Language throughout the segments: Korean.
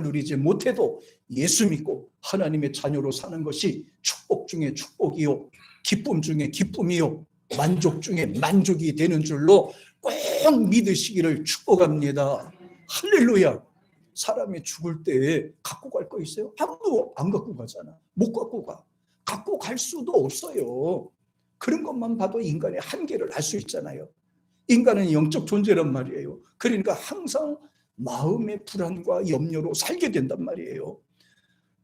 누리지 못해도 예수 믿고 하나님의 자녀로 사는 것이 축복 중에 축복이요, 기쁨 중에 기쁨이요, 만족 중에 만족이 되는 줄로 꼭 믿으시기를 축복합니다. 할렐루야. 사람이 죽을 때 갖고 갈 거 있어요? 아무도 안 갖고 가잖아. 못 갖고 가. 갖고 갈 수도 없어요. 그런 것만 봐도 인간의 한계를 알 수 있잖아요. 인간은 영적 존재란 말이에요. 그러니까 항상 마음의 불안과 염려로 살게 된단 말이에요.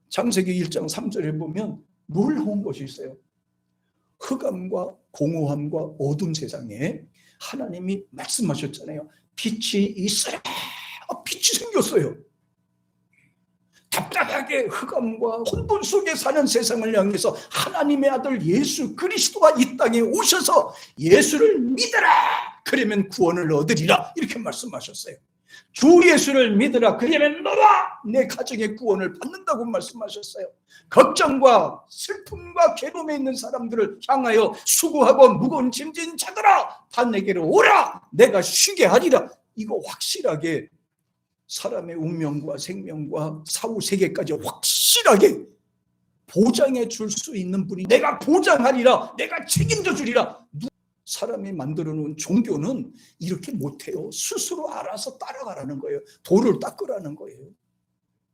창세기 1장 3절에 보면 놀라운 것이 있어요. 흑암과 공허함과 어둠 세상에 하나님이 말씀하셨잖아요. 빛이 있으라. 빛이 생겼어요. 답답하게 흑암과 혼돈 속에 사는 세상을 향해서 하나님의 아들 예수 그리스도가 이 땅에 오셔서 예수를 믿으라. 그러면 구원을 얻으리라. 이렇게 말씀하셨어요. 주 예수를 믿으라. 그러면 너와 내 가정의 구원을 받는다고 말씀하셨어요. 걱정과 슬픔과 괴로움에 있는 사람들을 향하여 수고하고 무거운 짐진 자들아, 다 내게로 오라. 내가 쉬게 하리라. 이거 확실하게 사람의 운명과 생명과 사후세계까지 확실하게 보장해 줄 수 있는 분이, 내가 보장하리라, 내가 책임져 주리라. 사람이 만들어 놓은 종교는 이렇게 못해요. 스스로 알아서 따라가라는 거예요. 도를 닦으라는 거예요.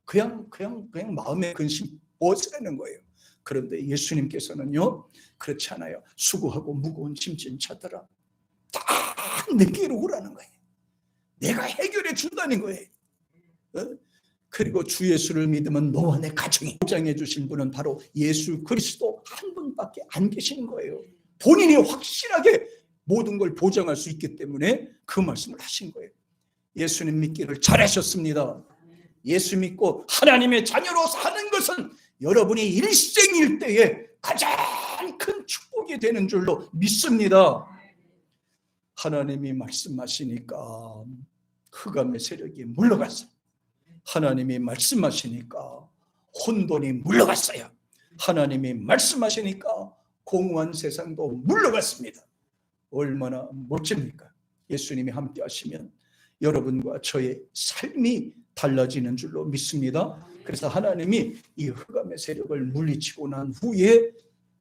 그냥 마음의 근심 벗으라는 거예요. 그런데 예수님께서는요, 그렇지 않아요. 수고하고 무거운 짐진 자들아, 다 내게로 오라는 거예요. 내가 해결해 준다는 거예요. 그리고 주 예수를 믿으면 너와 내 가정이, 보장해 주신 분은 바로 예수 그리스도 한 분밖에 안 계시는 거예요. 본인이 확실하게 모든 걸 보장할 수 있기 때문에 그 말씀을 하신 거예요. 예수님 믿기를 잘하셨습니다. 예수 믿고 하나님의 자녀로 사는 것은 여러분이 일생일대에 가장 큰 축복이 되는 줄로 믿습니다. 하나님이 말씀하시니까 흑암의 세력이 물러갔어요. 하나님이 말씀하시니까 혼돈이 물러갔어요. 하나님이 말씀하시니까 공허한 세상도 물러갔습니다. 얼마나 멋집니까? 예수님이 함께 하시면 여러분과 저의 삶이 달라지는 줄로 믿습니다. 그래서 하나님이 이 흑암의 세력을 물리치고 난 후에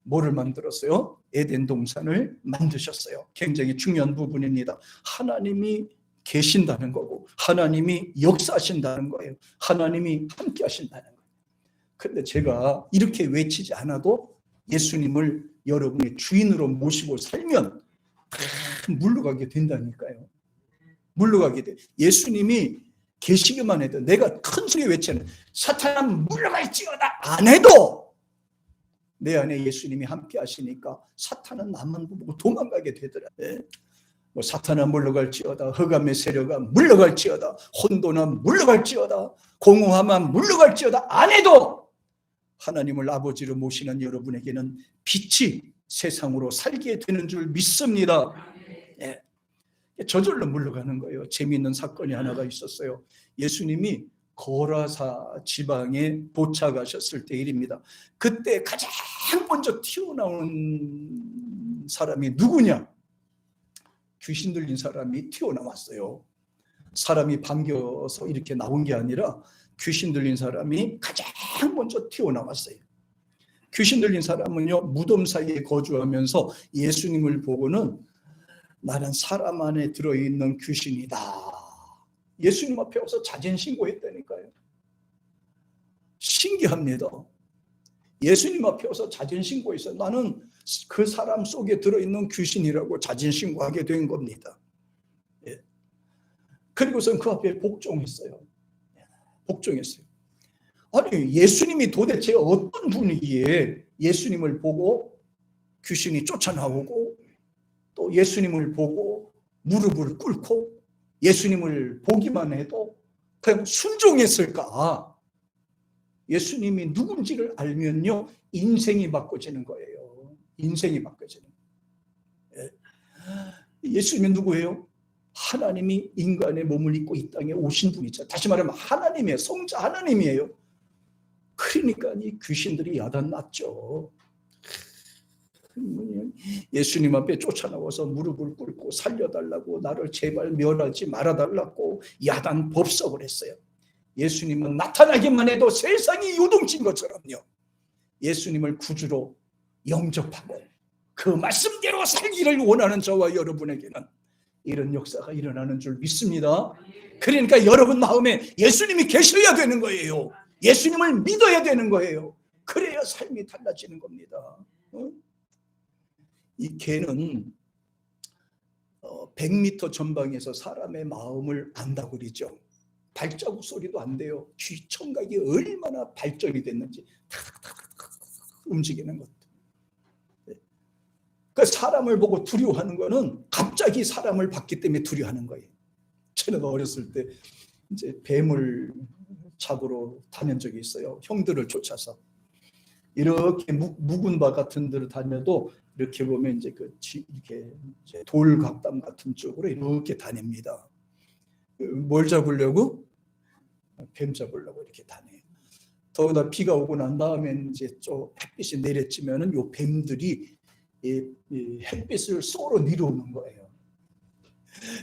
뭐를 만들었어요? 에덴 동산을 만드셨어요. 굉장히 중요한 부분입니다. 하나님이 계신다는 거고 하나님이 역사하신다는 거예요. 하나님이 함께 하신다는 거예요. 그런데 제가 이렇게 외치지 않아도 예수님을 여러분의 주인으로 모시고 살면 물러가게 된다니까요. 물러가게 돼. 예수님이 계시기만 해도 내가 큰 소리 외치는 사탄아 물러갈지어다 안 해도 내 안에 예수님이 함께 하시니까 사탄은 나만 보고 도망가게 되더라. 뭐 사탄아 물러갈지어다, 흑암의 세력아 물러갈지어다, 혼돈아 물러갈지어다, 공허함아 물러갈지어다 안 해도 하나님을 아버지로 모시는 여러분에게는 빛이 세상으로 살게 되는 줄 믿습니다. 네. 저절로 물러가는 거예요. 재미있는 사건이 하나가 있었어요. 예수님이 거라사 지방에 도착하셨을 때 일입니다. 그때 가장 먼저 튀어나온 사람이 누구냐? 귀신 들린 사람이 튀어나왔어요. 사람이 반겨서 이렇게 나온 게 아니라 귀신 들린 사람이 가장 먼저 튀어나왔어요. 귀신 들린 사람은요, 무덤 사이에 거주하면서 예수님을 보고는 나는 사람 안에 들어있는 귀신이다. 예수님 앞에 와서 자진신고했다니까요. 신기합니다. 예수님 앞에 와서 자진신고했어요. 나는 그 사람 속에 들어있는 귀신이라고 자진신고하게 된 겁니다. 예. 그리고선 그 앞에 복종했어요. 복종했어요. 아니, 예수님이 도대체 어떤 분위기에 예수님을 보고 귀신이 쫓아나오고 또 예수님을 보고 무릎을 꿇고 예수님을 보기만 해도 그냥 순종했을까? 예수님이 누군지를 알면요, 인생이 바꿔지는 거예요. 인생이 바꿔지는 거예요. 예수님이 누구예요? 하나님이 인간의 몸을 입고 이 땅에 오신 분이죠. 다시 말하면 하나님이에요. 성자 하나님이에요. 그러니까 이 귀신들이 야단났죠. 예수님 앞에 쫓아나와서 무릎을 꿇고 살려달라고, 나를 제발 멸하지 말아달라고 야단 법석을 했어요. 예수님은 나타나기만 해도 세상이 요동친 것처럼요, 예수님을 구주로 영접하고 그 말씀대로 살기를 원하는 저와 여러분에게는 이런 역사가 일어나는 줄 믿습니다. 그러니까 여러분 마음에 예수님이 계셔야 되는 거예요. 예수님을 믿어야 되는 거예요. 그래야 삶이 달라지는 겁니다. 이 개는 100m 전방에서 사람의 마음을 안다고 그러죠. 발자국 소리도 안 돼요. 귀 청각이 얼마나 발전이 됐는지 탁탁탁탁 움직이는 것도. 그 사람을 보고 두려워하는 거는 갑자기 사람을 봤기 때문에 두려워하는 거예요. 저는 어렸을 때 이제 뱀을 잡으러 다닌 적이 있어요. 형들을 쫓아서. 이렇게 묵은 바 같은 데를 다녀도 이렇게 보면 이제 이렇게 이제 돌각담 같은 쪽으로 이렇게 다닙니다. 뭘 잡으려고? 뱀 잡으려고 이렇게 다녀요. 더구나 비가 오고 난 다음에 이제 좀 햇빛이 내려지면은 요 뱀들이 이 햇빛을 쏘러 내려오는 거예요.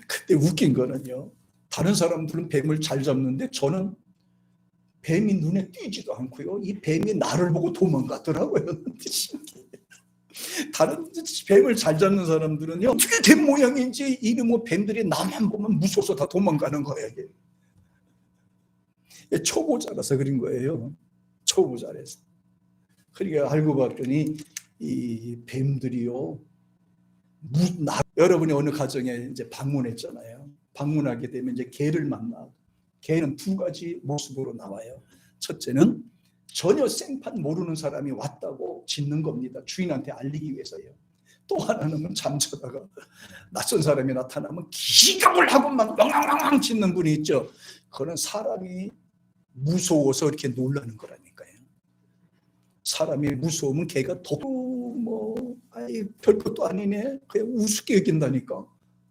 그때 웃긴 거는요, 다른 사람들은 뱀을 잘 잡는데 저는 뱀이 눈에 띄지도 않고요, 이 뱀이 나를 보고 도망가더라고요. 다른 뱀을 잘 잡는 사람들은요, 어떻게 뱀 모양인지 이게 뭐 뱀들이 나만 보면 무서워서 다 도망가는 거예요. 이게 초보자라서 그런 거예요. 초보자라서. 그러니까 알고 봤더니 이 뱀들이요, 여러분이 어느 가정에 이제 방문했잖아요. 방문하게 되면 이제 개를 만나. 개는 두 가지 모습으로 나와요. 첫째는 전혀 생판 모르는 사람이 왔다고 짖는 겁니다. 주인한테 알리기 위해서요. 또 하나는 잠자다가 낯선 사람이 나타나면 기겁을 하고 막 왕왕왕 짖는 분이 있죠. 그건 사람이 무서워서 이렇게 놀라는 거라니까요. 사람이 무서우면 개가 더 별것도 아니네, 그냥 우습게 여긴다니까.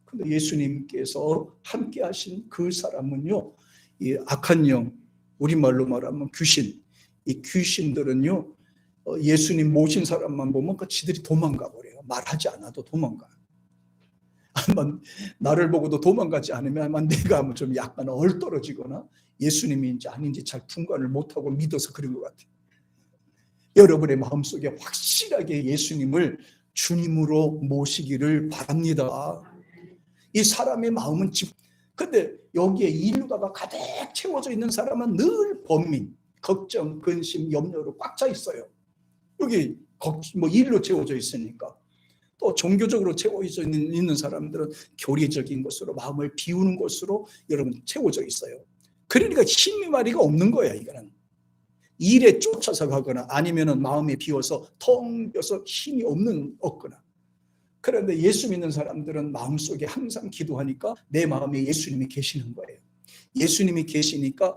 근데 예수님께서 함께 하신 그 사람은요, 이 악한 영, 우리말로 말하면 귀신, 이 귀신들은요, 예수님 모신 사람만 보면 지들이 도망가 버려요. 말하지 않아도 도망가. 아마 나를 보고도 도망가지 않으면 아마 내가 좀 약간 얼떨어지거나 예수님인지 아닌지 잘 분간을 못하고 믿어서 그런 것 같아요. 여러분의 마음속에 확실하게 예수님을 주님으로 모시기를 바랍니다. 이 사람의 마음은 근데 여기에 인류다가 가득 채워져 있는 사람은 늘 번민, 걱정, 근심, 염려로 꽉 차 있어요. 여기 일로 채워져 있으니까. 또 종교적으로 채워져 있는 사람들은 교리적인 것으로 마음을 비우는 것으로 여러분 채워져 있어요. 그러니까 힘이 마리가 없는 거야. 이거는 일에 쫓아서 가거나 아니면은 마음이 비워서 텅 비어서 힘이 없거나. 그런데 예수 믿는 사람들은 마음속에 항상 기도하니까 내 마음에 예수님이 계시는 거예요. 예수님이 계시니까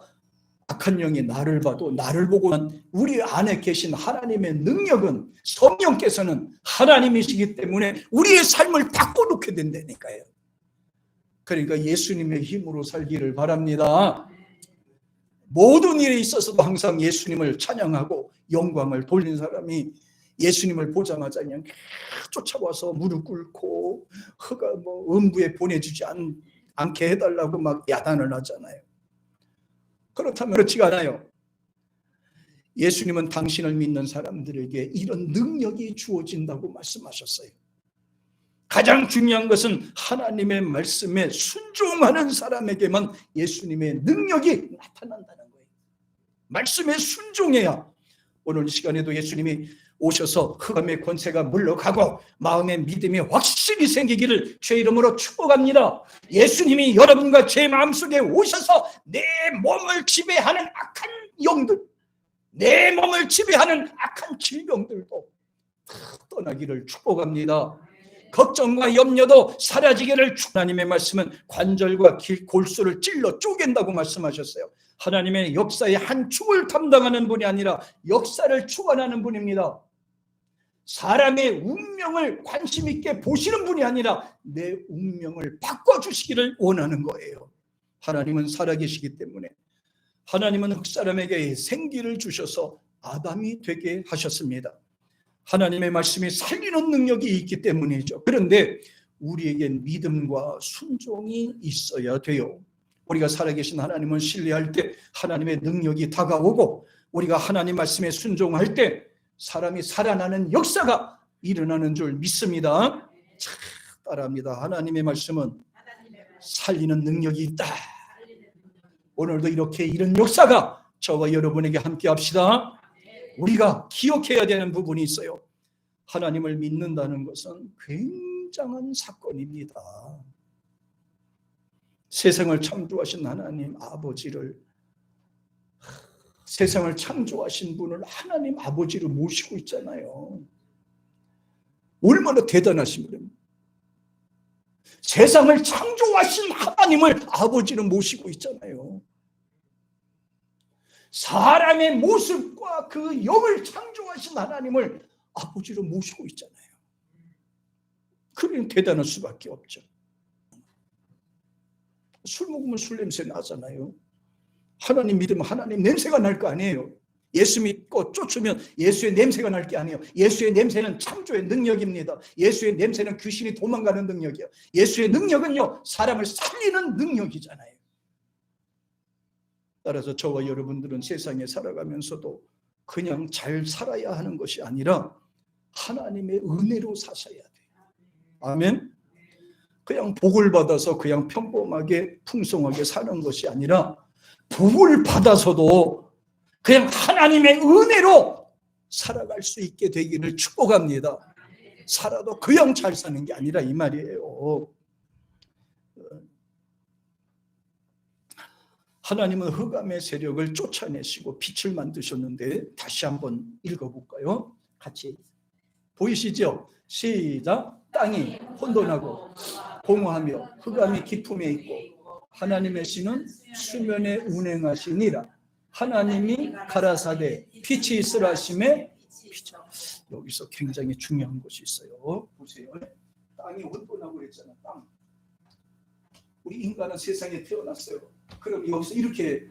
악한 영이 나를 봐도 나를 보고는 우리 안에 계신 하나님의 능력은, 성령께서는 하나님이시기 때문에 우리의 삶을 바꿔놓게 된다니까요. 그러니까 예수님의 힘으로 살기를 바랍니다. 모든 일에 있어서도 항상 예수님을 찬양하고 영광을 돌린 사람이 예수님을 보자마자 그냥 쫓아와서 무릎 꿇고 음부에 보내주지 않게 해달라고 막 야단을 하잖아요. 그렇다면 그렇지가 않아요. 예수님은 당신을 믿는 사람들에게 이런 능력이 주어진다고 말씀하셨어요. 가장 중요한 것은 하나님의 말씀에 순종하는 사람에게만 예수님의 능력이 나타난다는 거예요. 말씀에 순종해야. 오늘 이 시간에도 예수님이 오셔서 흑암의 권세가 물러가고 마음의 믿음이 확실히 생기기를 주의 이름으로 축복합니다. 예수님이 여러분과 제 마음속에 오셔서 내 몸을 지배하는 악한 영들, 내 몸을 지배하는 악한 질병들도 떠나기를 축복합니다. 걱정과 염려도 사라지기를. 하나님의 말씀은 관절과 골수를 찔러 쪼갠다고 말씀하셨어요. 하나님의 역사의 한 축을 담당하는 분이 아니라 역사를 주관하는 분입니다. 사람의 운명을 관심 있게 보시는 분이 아니라 내 운명을 바꿔주시기를 원하는 거예요. 하나님은 살아계시기 때문에. 하나님은 흑사람에게 생기를 주셔서 아담이 되게 하셨습니다. 하나님의 말씀이 살리는 능력이 있기 때문이죠. 그런데 우리에겐 믿음과 순종이 있어야 돼요. 우리가 살아계신 하나님을 신뢰할 때 하나님의 능력이 다가오고, 우리가 하나님 말씀에 순종할 때 사람이 살아나는 역사가 일어나는 줄 믿습니다. 자, 따라합니다. 하나님의 말씀은 살리는 능력이 있다. 오늘도 이렇게 이런 역사가 저와 여러분에게 함께 합시다. 우리가 기억해야 되는 부분이 있어요. 하나님을 믿는다는 것은 굉장한 사건입니다. 세상을 창조하신 하나님 아버지를, 세상을 창조하신 분을 하나님 아버지를 모시고 있잖아요. 얼마나 대단하신 분입니다. 세상을 창조하신 하나님을 아버지로 모시고 있잖아요. 사람의 모습과 그 영을 창조하신 하나님을 아버지로 모시고 있잖아요. 그러니 대단할 수밖에 없죠. 술 먹으면 술 냄새 나잖아요. 하나님 믿으면 하나님 냄새가 날 거 아니에요. 예수 믿고 쫓으면 예수의 냄새가 날 게 아니에요. 예수의 냄새는 창조의 능력입니다. 예수의 냄새는 귀신이 도망가는 능력이에요. 예수의 능력은요, 사람을 살리는 능력이잖아요. 따라서 저와 여러분들은 세상에 살아가면서도 그냥 잘 살아야 하는 것이 아니라 하나님의 은혜로 사셔야 돼요. 아멘. 그냥 복을 받아서 그냥 평범하게 풍성하게 사는 것이 아니라 복을 받아서도 그냥 하나님의 은혜로 살아갈 수 있게 되기를 축복합니다. 살아도 그냥 잘 사는 게 아니라 이 말이에요. 하나님은 흑암의 세력을 쫓아내시고 빛을 만드셨는데, 다시 한번 읽어볼까요? 같이 보이시죠? 시작. 땅이 혼돈하고 공허하며 흑암이 깊음에 있고 하나님의 신은 수면에 운행하시니라. 하나님이 가라사대 빛이 있으라 하심에, 여기서 굉장히 중요한 것이 있어요. 보세요. 땅이 혼돈하고 그랬잖아. 땅. 우리 인간은 세상에 태어났어요. 그럼 여기서 이렇게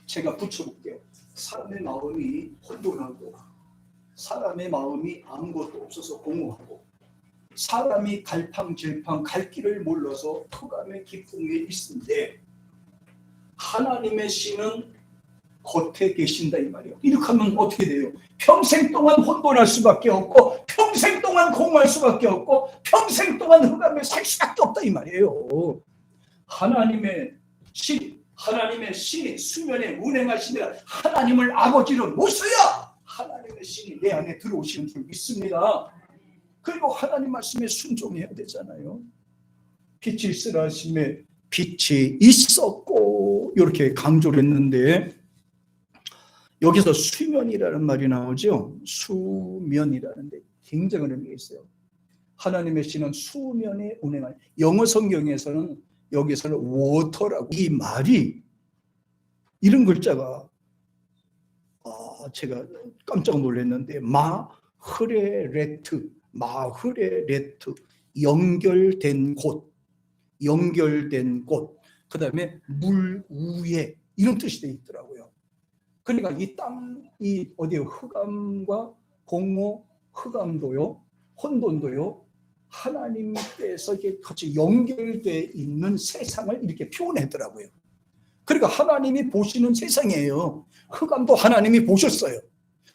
제가 붙여볼게요. 사람의 마음이 혼돈하고, 사람의 마음이 아무것도 없어서 공허하고, 사람이 갈팡질팡 갈 길을 몰라서 흑암의 깊음에 있는데 하나님의 신은 겉에 계신다 이 말이에요. 이렇게 하면 어떻게 돼요? 평생 동안 혼돈할 수밖에 없고, 평생 동안 공허할 수밖에 없고, 평생 동안 흑암에 살 수밖에 없다 이 말이에요. 하나님의 신이 수면에 운행하시니라. 하나님을 아버지로 모셔야 하나님의 신이 내 안에 들어오시는 줄 믿습니다. 그리고 하나님 말씀에 순종해야 되잖아요. 빛이 있으라 하심에 빛이 있었고, 이렇게 강조를 했는데, 여기서 수면이라는 말이 나오죠. 수면이라는데 굉장히 의미가 있어요. 하나님의 신은 수면에 운행하는, 영어 성경에서는 여기서는 워터라고, 이 말이 이런 글자가 제가 깜짝 놀랐는데, 마흐레레트, 연결된 곳, 그 다음에 물 위에, 이런 뜻이 되어 있더라고요. 그러니까 이 땅이 어디요? 흑암과 공허, 흑암도요, 혼돈도요, 하나님께서 이렇게 같이 연결되어 있는 세상을 이렇게 표현하더라고요. 그러니까 하나님이 보시는 세상이에요. 흑암도 하나님이 보셨어요.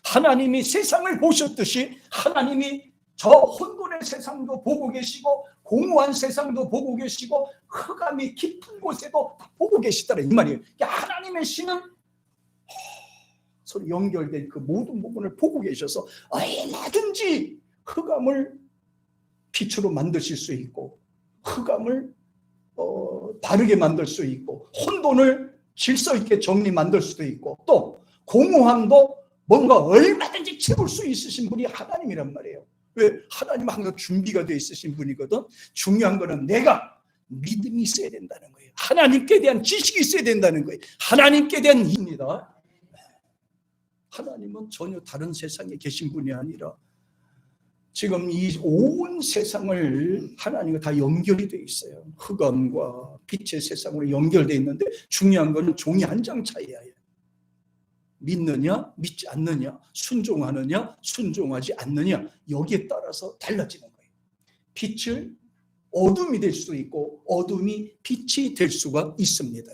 하나님이 세상을 보셨듯이 하나님이 저 혼돈의 세상도 보고 계시고, 공허한 세상도 보고 계시고, 흑암이 깊은 곳에도 보고 계시더라 이 말이에요. 하나님의 신은 서로 연결된 그 모든 부분을 보고 계셔서 얼마든지 흑암을 빛으로 만드실 수 있고, 흑암을 바르게 만들 수 있고, 혼돈을 질서 있게 정리 만들 수도 있고, 또 공허함도 뭔가 얼마든지 채울 수 있으신 분이 하나님이란 말이에요. 왜? 하나님은 항상 준비가 되어 있으신 분이거든. 중요한 거는 내가 믿음이 있어야 된다는 거예요. 하나님께 대한 지식이 있어야 된다는 거예요. 하나님께 대한 입니다. 하나님은 전혀 다른 세상에 계신 분이 아니라 지금 이 온 세상을 하나님과 다 연결이 되어 있어요. 흑암과 빛의 세상으로 연결되어 있는데, 중요한 거는 종이 한 장 차이야. 믿느냐, 믿지 않느냐, 순종하느냐, 순종하지 않느냐, 여기에 따라서 달라지는 거예요. 빛을 어둠이 될 수도 있고, 어둠이 빛이 될 수가 있습니다.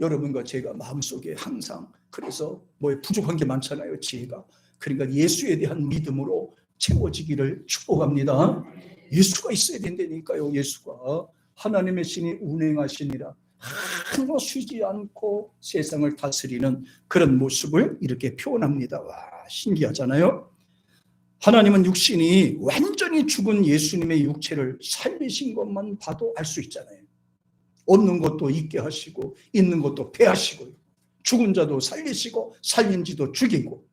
여러분과 제가 마음속에 항상 그래서 뭐에 부족한 게 많잖아요, 지혜가. 그러니까 예수에 대한 믿음으로 채워지기를 축복합니다. 예수가 있어야 된다니까요. 예수가 하나님의 신이 운행하시니라 하루 쉬지 않고 세상을 다스리는 그런 모습을 이렇게 표현합니다. 와, 신기하잖아요. 하나님은 육신이 완전히 죽은 예수님의 육체를 살리신 것만 봐도 알 수 있잖아요. 없는 것도 있게 하시고 있는 것도 폐하시고 죽은 자도 살리시고 살린 자도 죽이고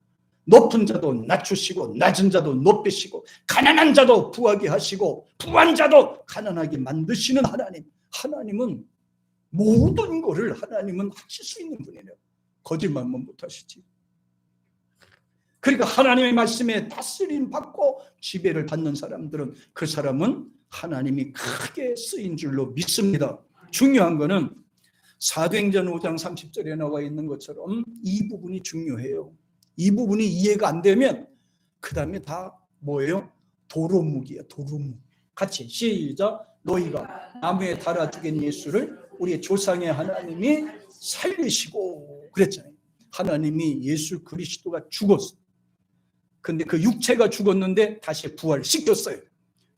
높은 자도 낮추시고 낮은 자도 높이시고 가난한 자도 부하게 하시고 부한 자도 가난하게 만드시는 하나님. 하나님은 모든 것을 하나님은 하실 수 있는 분이에요. 거짓말만 못하시지. 그러니까 하나님의 말씀에 다스림 받고 지배를 받는 사람들은 그 사람은 하나님이 크게 쓰인 줄로 믿습니다. 중요한 거는 사도행전 5장 30절에 나와 있는 것처럼 이 부분이 중요해요. 이 부분이 이해가 안 되면 그 다음에 다 뭐예요? 도루묵이에요. 도루묵. 같이 시작. 너희가 나무에 달아 죽인 예수를 우리의 조상의 하나님이 살리시고 그랬잖아요. 하나님이 예수 그리스도가 죽었어요. 근데 그 육체가 죽었는데 다시 부활시켰어요.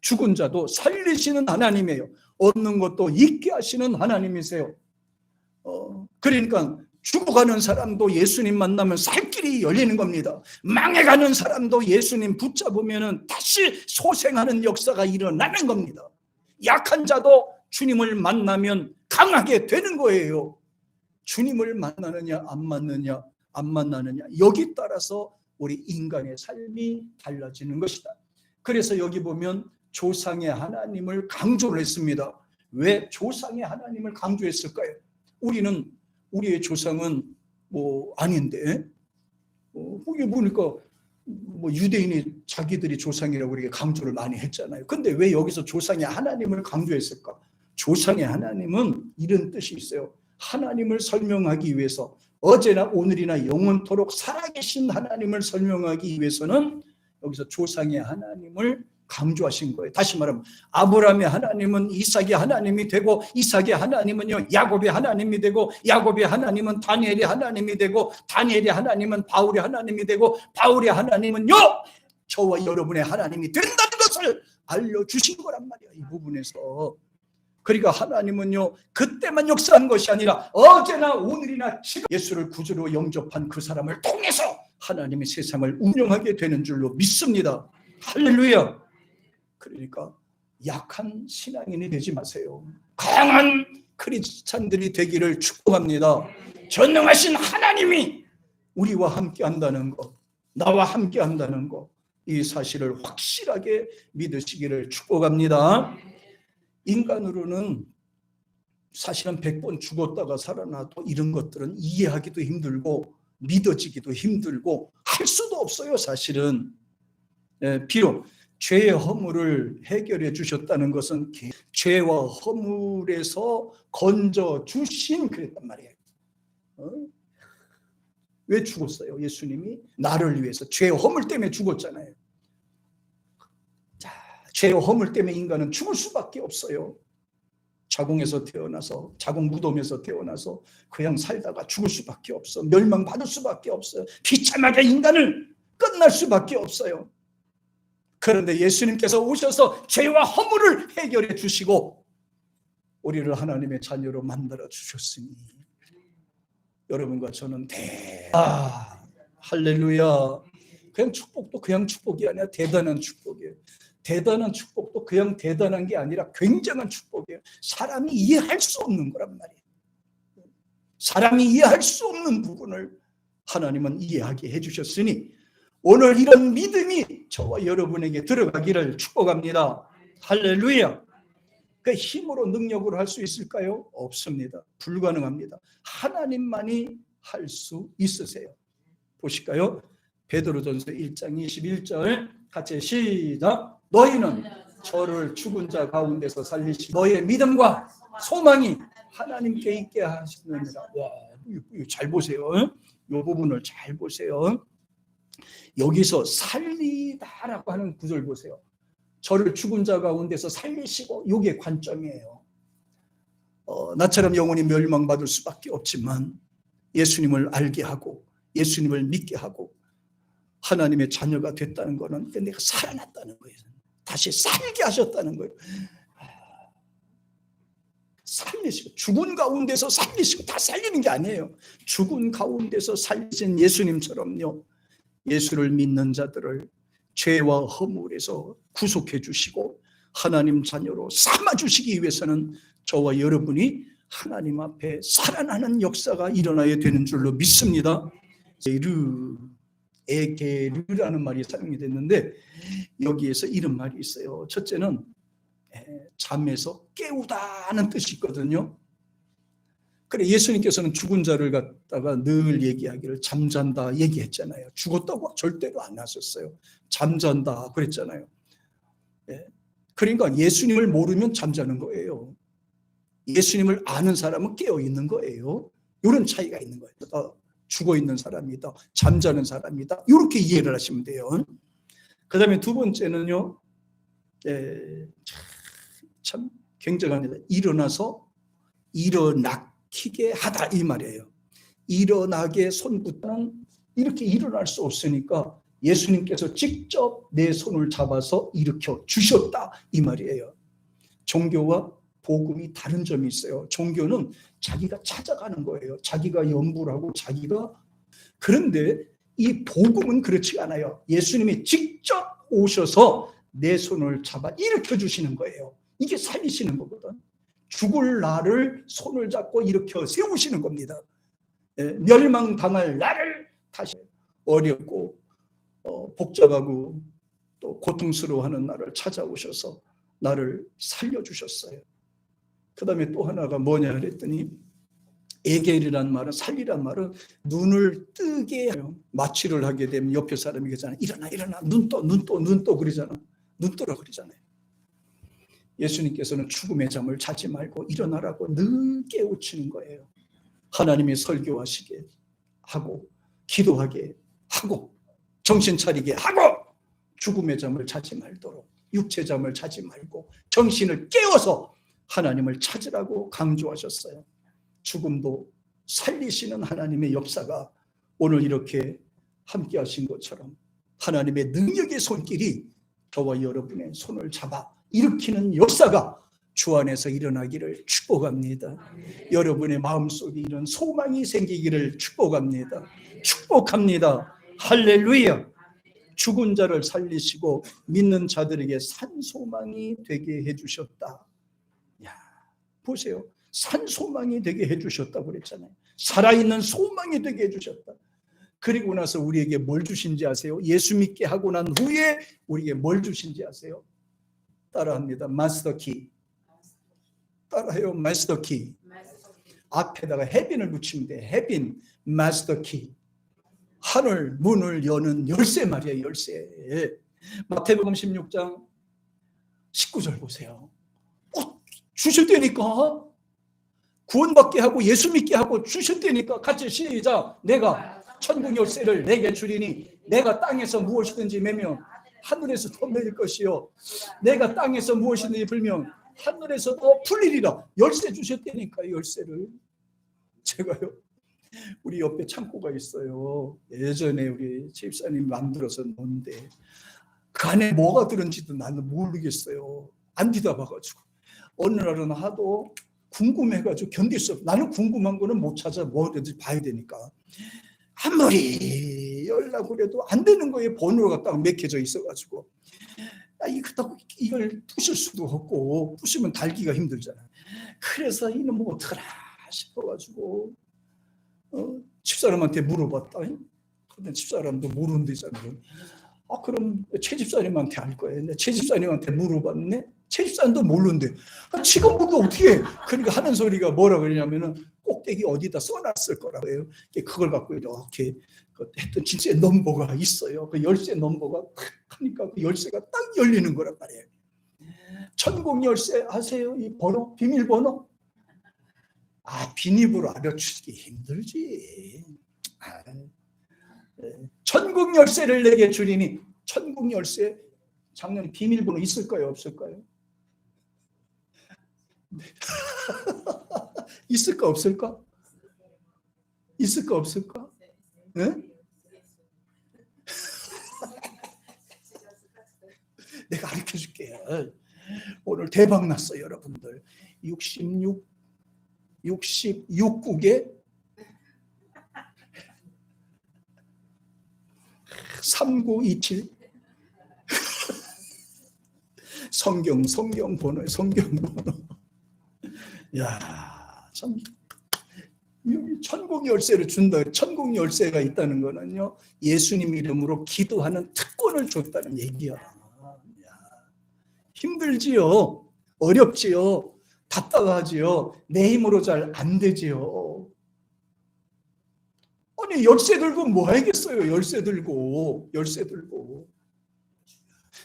죽은 자도 살리시는 하나님이에요. 얻는 것도 있게 하시는 하나님이세요. 그러니까 죽어가는 사람도 예수님 만나면 살 길이 열리는 겁니다. 망해가는 사람도 예수님 붙잡으면 다시 소생하는 역사가 일어나는 겁니다. 약한 자도 주님을 만나면 강하게 되는 거예요. 주님을 만나느냐 안 만나느냐 여기 따라서 우리 인간의 삶이 달라지는 것이다. 그래서 여기 보면 조상의 하나님을 강조를 했습니다. 왜 조상의 하나님을 강조했을까요? 우리의 조상은 뭐 아닌데 거기 보니까 뭐 유대인이 자기들이 조상이라고 이렇게 강조를 많이 했잖아요. 근데 왜 여기서 조상의 하나님을 강조했을까? 조상의 하나님은 이런 뜻이 있어요. 하나님을 설명하기 위해서 어제나 오늘이나 영원토록 살아계신 하나님을 설명하기 위해서는 여기서 조상의 하나님을 강조하신 거예요. 다시 말하면 아브라함의 하나님은 이삭의 하나님이 되고 이삭의 하나님은요 야곱의 하나님이 되고 야곱의 하나님은 다니엘의 하나님이 되고 다니엘의 하나님은 바울의 하나님이 되고 바울의 하나님은요 저와 여러분의 하나님이 된다는 것을 알려주신 거란 말이에요. 이 부분에서. 그러니까 하나님은요 그때만 역사한 것이 아니라 어제나 오늘이나 지금 예수를 구주로 영접한 그 사람을 통해서 하나님이 세상을 운영하게 되는 줄로 믿습니다. 할렐루야. 그러니까 약한 신앙인이 되지 마세요. 강한 크리스찬들이 되기를 축복합니다. 전능하신 하나님이 우리와 함께 한다는 것, 나와 함께 한다는 것, 이 사실을 확실하게 믿으시기를 축복합니다. 인간으로는 사실은 100번 죽었다가 살아나도 이런 것들은 이해하기도 힘들고 믿어지기도 힘들고 할 수도 없어요. 사실은. 비록 죄의 허물을 해결해 주셨다는 것은 죄와 허물에서 건져 주신 그랬단 말이에요. 왜 죽었어요? 예수님이 나를 위해서 죄의 허물 때문에 죽었잖아요. 자, 죄의 허물 때문에 인간은 죽을 수밖에 없어요. 자궁에서 태어나서 자궁 무덤에서 태어나서 그냥 살다가 죽을 수밖에 없어. 멸망받을 수밖에 없어요. 비참하게 인간을 끝날 수밖에 없어요. 그런데 예수님께서 오셔서 죄와 허물을 해결해 주시고 우리를 하나님의 자녀로 만들어 주셨으니 여러분과 저는 할렐루야. 그냥 축복도 그냥 축복이 아니라 대단한 축복이에요. 대단한 축복도 그냥 대단한 게 아니라 굉장한 축복이에요. 사람이 이해할 수 없는 거란 말이에요. 사람이 이해할 수 없는 부분을 하나님은 이해하게 해주셨으니 오늘 이런 믿음이 저와 여러분에게 들어가기를 축복합니다. 할렐루야. 그 힘으로 능력으로 할 수 있을까요? 없습니다. 불가능합니다. 하나님만이 할 수 있으세요. 보실까요? 베드로전서 1장 21절 같이 시작. 너희는 저를 죽은 자 가운데서 살리시고 너희의 믿음과 소망이 하나님께 있게 하시느니라. 와, 잘 보세요. 이 부분을 잘 보세요. 여기서 살리다라고 하는 구절 보세요. 저를 죽은 자 가운데서 살리시고 이게 관점이에요. 나처럼 영혼이 멸망받을 수밖에 없지만 예수님을 알게 하고 예수님을 믿게 하고 하나님의 자녀가 됐다는 것은 내가 살아났다는 거예요. 다시 살게 하셨다는 거예요. 살리시고, 죽은 가운데서 살리시고, 다 살리는 게 아니에요. 죽은 가운데서 살리신 예수님처럼요, 예수를 믿는 자들을 죄와 허물에서 구속해 주시고 하나님 자녀로 삼아 주시기 위해서는 저와 여러분이 하나님 앞에 살아나는 역사가 일어나야 되는 줄로 믿습니다. 에게르라는 말이 사용이 됐는데 여기에서 이런 말이 있어요. 첫째는 잠에서 깨우다는 뜻이 있거든요. 그래, 예수님께서는 죽은 자를 갖다가 늘 얘기하기를 잠잔다 얘기했잖아요. 죽었다고 절대로 안 하셨어요. 잠잔다 그랬잖아요. 그러니까 예수님을 모르면 잠자는 거예요. 예수님을 아는 사람은 깨어 있는 거예요. 이런 차이가 있는 거예요. 죽어 있는 사람이다, 잠자는 사람이다, 이렇게 이해를 하시면 돼요. 그 다음에 두 번째는요, 참 굉장합니다. 일어나서 일어나게 하다 이 말이에요. 일어나게 손부터는 이렇게 일어날 수 없으니까 예수님께서 직접 내 손을 잡아서 일으켜 주셨다 이 말이에요. 종교와 복음이 다른 점이 있어요. 종교는 자기가 찾아가는 거예요. 자기가 연구를 하고 자기가. 그런데 이 복음은 그렇지 않아요. 예수님이 직접 오셔서 내 손을 잡아 일으켜 주시는 거예요. 이게 살리시는 거거든. 죽을 나를 손을 잡고 일으켜 세우시는 겁니다. 멸망당할 나를 다시 어렵고 복잡하고 또 고통스러워하는 나를 찾아오셔서 나를 살려주셨어요. 그 다음에 또 하나가 뭐냐 그랬더니 에겔이란 말은, 살리란 말은 눈을 뜨게 해요. 마취를 하게 되면 옆에 사람이 그러잖아요. 일어나 눈 떠 그러잖아. 눈 떠라 그러잖아요. 예수님께서는 죽음의 잠을 자지 말고 일어나라고 늘 깨우치는 거예요. 하나님이 설교하시게 하고 기도하게 하고 정신 차리게 하고 죽음의 잠을 자지 말도록, 육체 잠을 자지 말고 정신을 깨워서 하나님을 찾으라고 강조하셨어요. 죽음도 살리시는 하나님의 역사가 오늘 이렇게 함께 하신 것처럼 하나님의 능력의 손길이 저와 여러분의 손을 잡아 일으키는 역사가 주 안에서 일어나기를 축복합니다. 여러분의 마음속에 이런 소망이 생기기를 축복합니다. 축복합니다. 할렐루야. 죽은 자를 살리시고 믿는 자들에게 산소망이 되게 해주셨다. 야, 보세요. 산소망이 되게 해주셨다고 그랬잖아요. 살아있는 소망이 되게 해주셨다. 그리고 나서 우리에게 뭘 주신지 아세요? 예수 믿게 하고 난 후에 우리에게 뭘 주신지 아세요? 따라합니다. 마스터 키. 따라해요. 마스터 키. 앞에다가 해빈을 붙이면 돼. 해빈, 마스터 키. 하늘 문을 여는 열쇠 말이에요. 열쇠. 마태복음 16장 19절 보세요. 주셨다니까. 구원받게 하고 예수 믿게 하고 주셨다니까. 같이 시작. 내가 천국 열쇠를 내게 주리니 내가 땅에서 무엇이든지 매면 하늘에서도 매일 것이요 내가 땅에서 무엇이든지 불면 하늘에서도 풀리리라. 열쇠 주셨다니까. 열쇠를. 제가요, 우리 옆에 창고가 있어요. 예전에 우리 집사님 만들어서 놓은데 그 안에 뭐가 들은지도 나는 모르겠어요. 안 뒤다봐가지고 어느 날은 하도 궁금해가지고 견딜 수 없어. 나는 궁금한 거는 못 찾아. 뭐든지 봐야 되니까. 아무리 열라고 그래도 안 되는 거에 번호가 딱 맥혀져 있어가지고 이걸 부실 수도 없고 부시면 달기가 힘들잖아요. 그래서 이놈 뭐 어떡하나 싶어가지고 집사람한테 물어봤다. 근데 집사람도 모른대잖아요. 그럼 최 집사님한테 할 거예요. 근데 최 집사님한테 물어봤네. 최 집사님도 모르는데 지금 보고 어떻게 해? 그러니까 하는 소리가 뭐라 그러냐면은 꼭대기 어디다 써놨을 거라고 해요. 그걸 갖고 이렇게 했던 진짜 넘버가 있어요. 그 열쇠 넘버가 탁 하니까 그 열쇠가 딱 열리는 거란 말이에요. 천국 열쇠 아세요? 이 번호, 비밀번호? 비밀번호 알아주기 힘들지. 천국 열쇠를 내게 주리니. 천국 열쇠 작년에 비밀번호 있을까요? 없을까요? 있을까 없을까? 있을까 없을까? 네? 내가 가르쳐 줄게요. 오늘 대박 났어요, 여러분들. 66국에 3927 성경 번호. 야, 참 여기 천국 열쇠를 준다. 천국 열쇠가 있다는 거는요, 예수님 이름으로 기도하는 특권을 줬다는 얘기야. 힘들지요, 어렵지요, 답답하지요, 내 힘으로 잘 안 되지요. 아니, 열쇠 들고 뭐 하겠어요? 열쇠 들고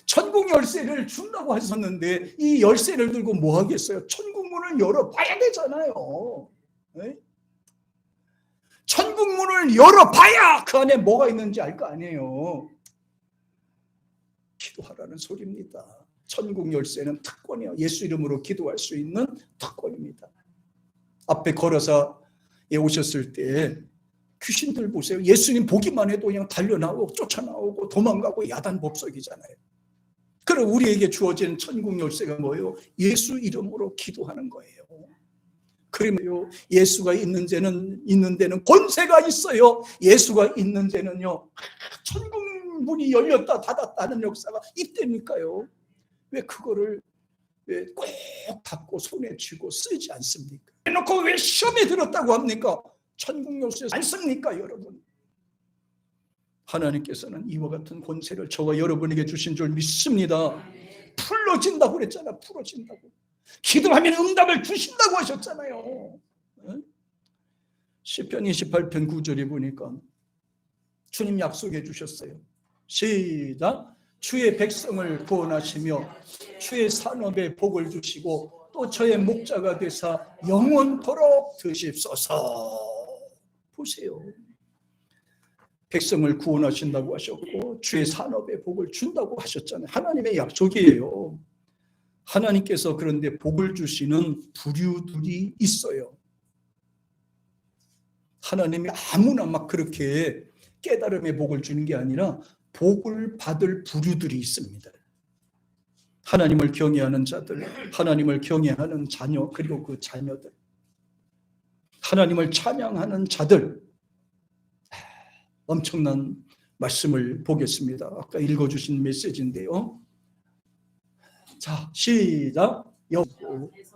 천국 열쇠를 준다고 하셨는데 이 열쇠를 들고 뭐 하겠어요? 천국 문을 열어봐야 되잖아요. 네? 천국 문을 열어봐야 그 안에 뭐가 있는지 알 거 아니에요. 기도하라는 소리입니다. 천국 열쇠는 특권이에요. 예수 이름으로 기도할 수 있는 특권입니다. 앞에 걸어서에 오셨을 때 귀신들 보세요. 예수님 보기만 해도 그냥 달려나오고 쫓아나오고 도망가고 야단법석이잖아요. 그럼 우리에게 주어진 천국 열쇠가 뭐예요? 예수 이름으로 기도하는 거예요. 그러면요, 예수가 있는 데는 권세가 있어요. 예수가 있는 데는요, 천국 문이 열렸다 닫았다는 역사가 있다니까요. 왜 그거를 꼭 갖고 손에 쥐고 쓰지 않습니까? 해놓고 왜 시험에 들었다고 합니까? 천국 열쇠 안 씁니까, 여러분? 하나님께서는 이와 같은 권세를 저와 여러분에게 주신 줄 믿습니다. 풀어진다고 그랬잖아. 풀어진다고. 기도하면 응답을 주신다고 하셨잖아요. 시편 28편 9절에 보니까 주님 약속해 주셨어요. 시작. 주의 백성을 구원하시며 주의 산업에 복을 주시고 또 저의 목자가 되사 영원토록 드십소서. 보세요. 백성을 구원하신다고 하셨고 주의 산업에 복을 준다고 하셨잖아요. 하나님의 약속이에요. 하나님께서 그런데 복을 주시는 부류들이 있어요. 하나님이 아무나 막 그렇게 깨달음의 복을 주는 게 아니라 복을 받을 부류들이 있습니다. 하나님을 경외하는 자들, 하나님을 경외하는 자녀, 그리고 그 자녀들, 하나님을 찬양하는 자들. 엄청난 말씀을 보겠습니다. 아까 읽어주신 메시지인데요. 자, 시작.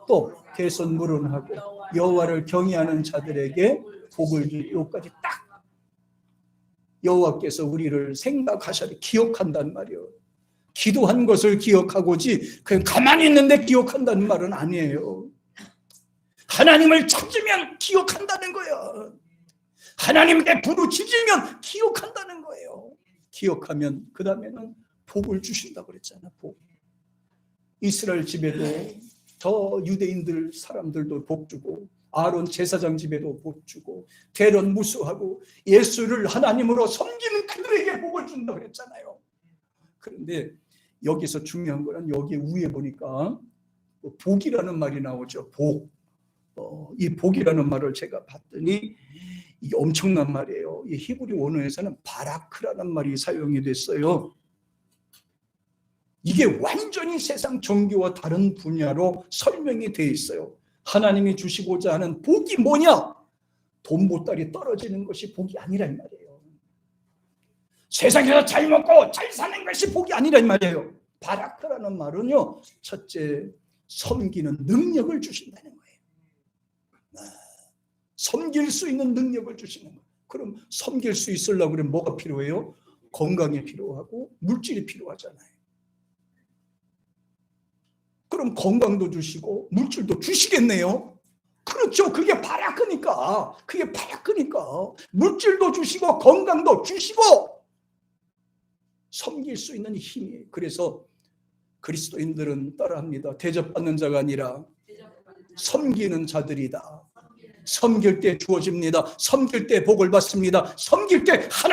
또 개선무론하고 여호와를 경외하는 자들에게 복을 주. 여기까지 딱 여호와께서 우리를 생각하셔야 기억한단 말이에요. 기도한 것을 기억하고지 그냥 가만히 있는데 기억한다는 말은 아니에요. 하나님을 찾으면 기억한다는 거예요. 하나님께 부르짖으면 기억한다는 거예요. 기억하면 그 다음에는 복을 주신다고 그랬잖아. 복. 이스라엘 집에도 저 유대인들 사람들도 복 주고 아론 제사장 집에도 복 주고 대련 무수하고 예수를 하나님으로 섬기는 그들에게 복을 준다고 그랬잖아요. 그런데 여기서 중요한 거는 여기 위에 보니까 복이라는 말이 나오죠. 복. 이 복이라는 말을 제가 봤더니 이게 엄청난 말이에요. 이 히브리 원어에서는 바라크라는 말이 사용이 됐어요. 이게 완전히 세상 종교와 다른 분야로 설명이 되어 있어요. 하나님이 주시고자 하는 복이 뭐냐? 돈 보따리 떨어지는 것이 복이 아니란 말이에요. 세상에서 잘 먹고 잘 사는 것이 복이 아니란 말이에요. 바라크라는 말은요, 첫째, 섬기는 능력을 주신다는 거예요. 섬길 수 있는 능력을 주시는 거예요. 그럼 섬길 수 있으려고 그러면 뭐가 필요해요? 건강이 필요하고 물질이 필요하잖아요. 그럼 건강도 주시고 물질도 주시겠네요. 그렇죠. 그게 바라크니까. 물질도 주시고 건강도 주시고 섬길 수 있는 힘이에요. 그래서 그리스도인들은 따라합니다. 대접받는 자가 아니라 섬기는 자들이다. 섬길 때 주어집니다. 섬길 때 복을 받습니다. 섬길 때 하나님